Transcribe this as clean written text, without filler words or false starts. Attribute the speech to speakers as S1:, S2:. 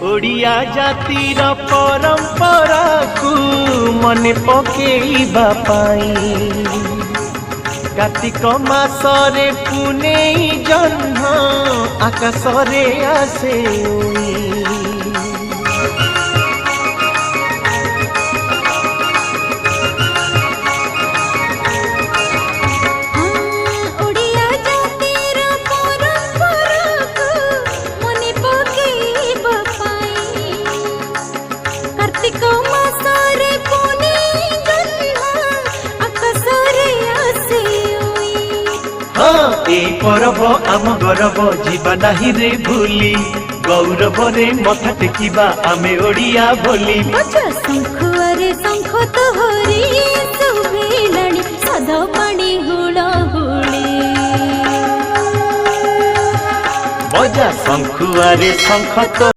S1: ओडिया जातिर परंपरा को मन पकेइबा पाई कार्तिक मासरे पुनेई जह्न आकाशरे आसे परब आम गौरव जीवा नाही रे भूली गौरव रे मथा टेकिबा आमे ओडिया बोली
S2: शंखुआरे शंख तोहरी सुभेलाणी सद पानी हुलहुली
S1: बजा शंखुआरे शंख तो